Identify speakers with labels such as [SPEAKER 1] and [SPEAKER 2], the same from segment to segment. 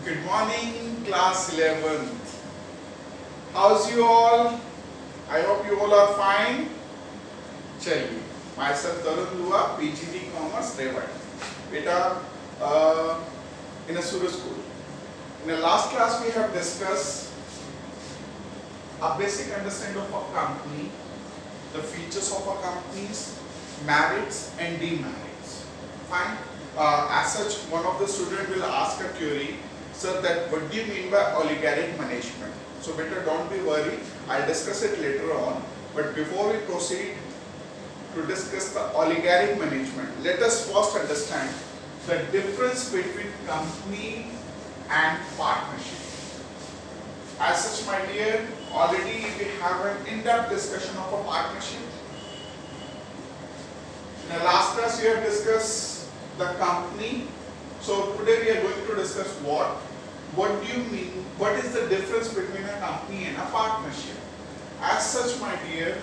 [SPEAKER 1] Good morning, class 11th. How's you all? I hope you all are fine. चलिए, myself Tarun Dua, PGD Commerce, Rewat. Beta, in a Surya school. In the last class, we have discussed a basic understanding of a company, the features of a company's merits and demerits. Fine. As such, one of the students will ask a query, sir, that what do you mean by oligarchic management? So better don't be worried. I'll discuss it later on. But before we proceed to discuss the oligarchic management, let us first understand the difference between company and partnership. As such, my dear, already we have an in-depth discussion of a partnership. In the last class, we have discussed the company. So today we are going to discuss what do you mean, what is the difference between a company and a partnership. As such, my dear,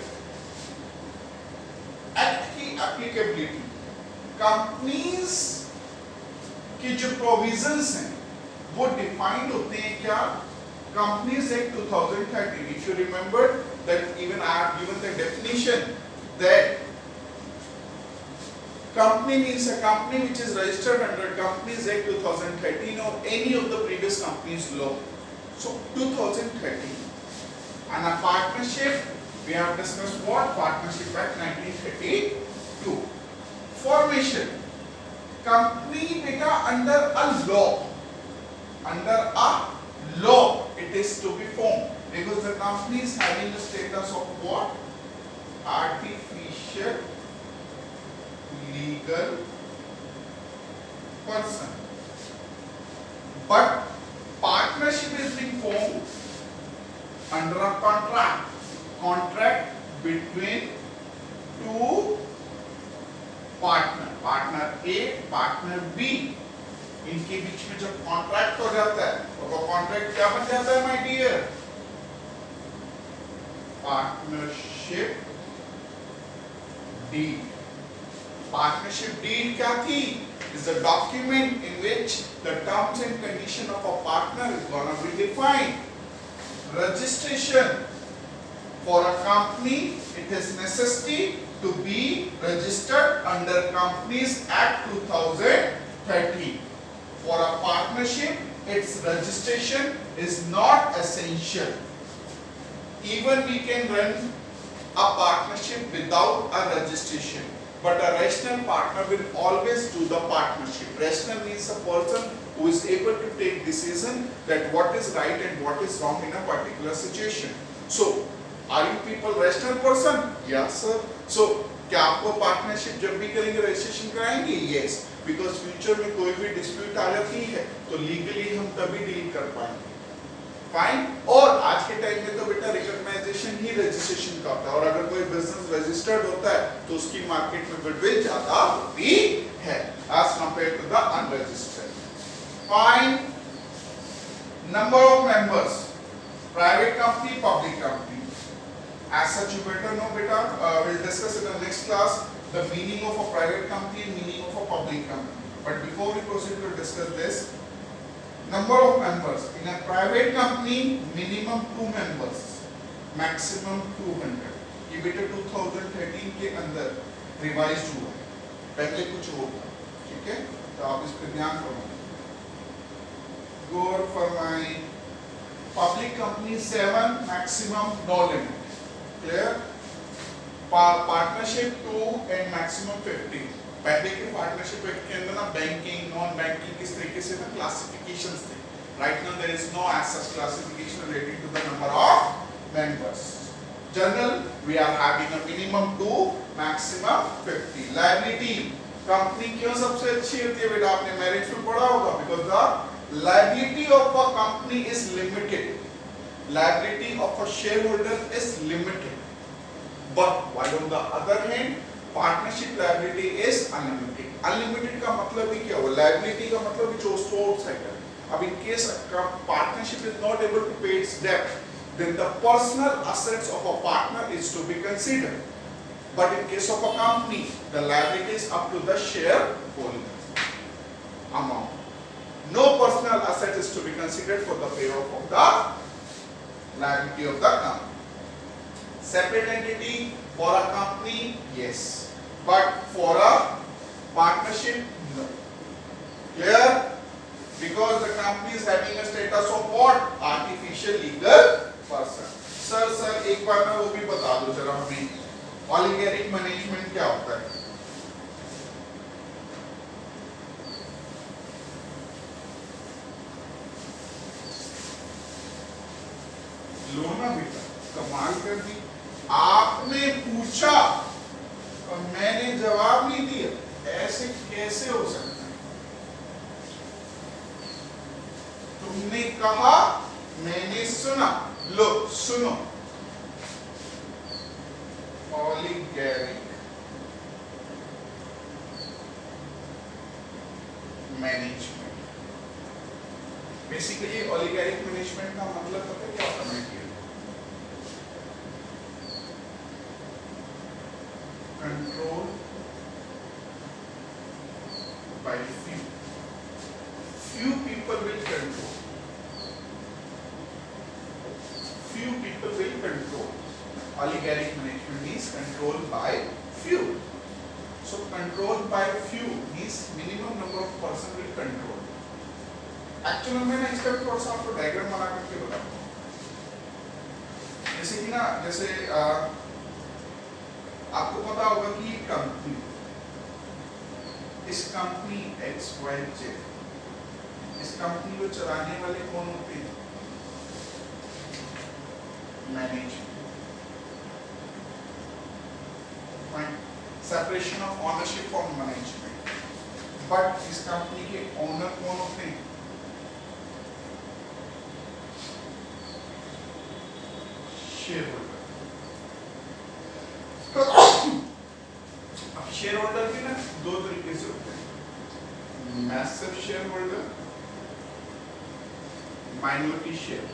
[SPEAKER 1] act की applicability, companies की जो provisions हैं वो defined होते हैं क्या? Companies act 2013. If you remember that even I have given the definition that company means a company which is registered under Companies Act 2013 or any of the previous companies law. So 2013. And a partnership, we have discussed what? Partnership Act 1932. Formation. Company beta under a law. Under a law it is to be formed. Because the company is having the status of what? Artificial legal person. But partnership is being formed under a contract. Contract between two partner. Partner A, partner B. इनके बीच में जब contract हो जाता है तो वो contract क्या बन जाता है my dear? Partnership deed. Partnership deed क्या थी? Is a document in which the terms and condition of a partner is gonna be defined. Registration for a company, it is necessary to be registered under Companies Act 2013. For a partnership, its registration is not essential. Even we can run a partnership without a registration. But a rational partner will always do the partnership. Rational means a person who is able to take decision that what is right and what is wrong in a particular situation. So, are you people rational person? Yes, sir. So, क्या आपको partnership जब भी करेंगे registration कराएंगे? Yes. Because future में कोई भी dispute आ जाती है तो लीगली हम तभी डील कर पाएंगे. फाइन. और आज के टाइम में तो बेटा रिकॉग्नाइजेशन ही रजिस्ट्रेशन का होता है. और अगर कोई बिजनेस रजिस्टर्ड होता है तो उसकी मार्केट में गुडविल ज्यादा होती है as compare to the unregistered. Fine. Number of members, private company, public company. As such, you better know beta, we'll discuss in the next class the meaning of a private company and meaning of a public company. But before we proceed to discuss this, number of members in a private company, minimum 2 members, maximum 200. ये बेटा 2013 के अंदर revise हुआ है, पहले कुछ और था. ठीक है, तो आप इस पर ध्यान करो. Go for my public company 7, maximum no limit. Clear? Partnership 2 and maximum 50. पहले के पार्टनरशिप एक्ट के अंदर ना बैंकिंग, नॉन बैंकिंग इस तरीके से ना क्लासिफिकेशंस थे. Right now there is no as such classification related to the number of members. General, we are having a minimum 2, maximum 50. Liability, company क्यों सबसे अच्छी होती है बेटा? आपने मैरिज में पढ़ा होगा. Because the liability of a company is limited. Liability of a shareholder is limited. But while on the other hand, partnership liability is unlimited. Unlimited का मतलब ही क्या हुआ? Liability का मतलब ही जो सोर्स है. अब in case a partnership is not able to pay its debt, then the personal assets of a partner is to be considered. But in case of a company, the liability is up to the shareholder amount. no personal asset is to be considered for the payoff of the liability of the company. Separate entity for a company, yes, but for a partnership, no. Clear? Because the company is having a status of what? Artificial legal person. Sir एक बार मैं वो भी बता दो जरा हमें, ऑलिगैरिक management क्या होता है? लो ना बेटा, कमाल कर दी, आपने पूछा और मैंने जवाब नहीं दिया, ऐसे कैसे हो सकता है? तुमने कहा, मैंने सुना, लो सुनो, ऑलिगैरिक मैनेजमेंट, बेसिकली ऑलिगैरिक मैनेजमेंट का मतलब पता है क्या होता है? Control by few people will control, few people will control. Oligarchic management means control by few. So control by few means minimum number of person will control. Actually मैं ना इसका थोड़ा सा आपको डायग्राम बना करके बताता हूँ। जैसे कि ना, जैसे आपको पता होगा कि कंपनी, इस कंपनी XYZ, इस कंपनी को चलाने वाले कौन होते हैं? Management. Separation of ownership from management. But इस कंपनी के ओनर कौन होते हैं? Share holder. अब शेयर होल्डर भी ना दो तरीके से होते हैं, massive share holder, minority share.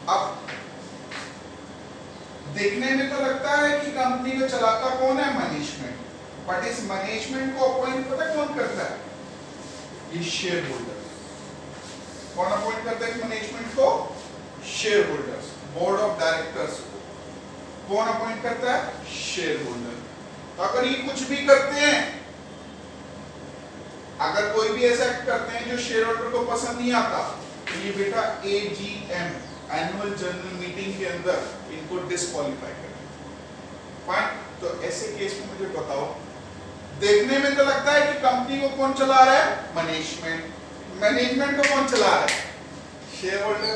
[SPEAKER 1] अब देखने में तो लगता है कि कंपनी को चलाता कौन है? मैनेजमेंट, बट इस मैनेजमेंट को अपॉइंट पता कौन करता है? ये शेयर होल्डर। कौन अपॉइंट करता है मैनेजमेंट को? Share holders. Board of directors को कौन अपॉइंट करता है? Share holder. तो अगर ये कुछ भी करते हैं, अगर कोई भी ऐसा एक्ट करते हैं जो शेयर होल्डर को पसंद नहीं आता, तो ये बेटा AGM, एनुअल जनरल मीटिंग के अंदर इनको डिस्क्वालीफाई करें। फाइन। तो ऐसे केस में मुझे बताओ, देखने में तो लगता है कि कंपनी को कौन चला रहा है? मैनेजमेंट। मैनेजमेंट को कौन चला रहा है? Share holder.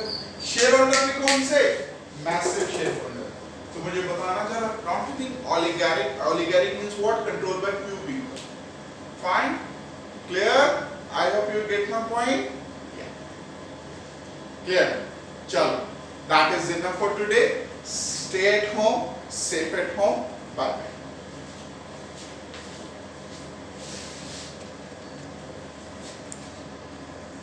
[SPEAKER 1] शेयर होल्डर भी कौन से? Massive share holder. तो मुझे बताना जरा, don't you think oligarchic means what? Control by few people. Fine, clear? I hope you get my point. Clear? चलो, that is enough for today. Stay at home, safe at home. Bye bye.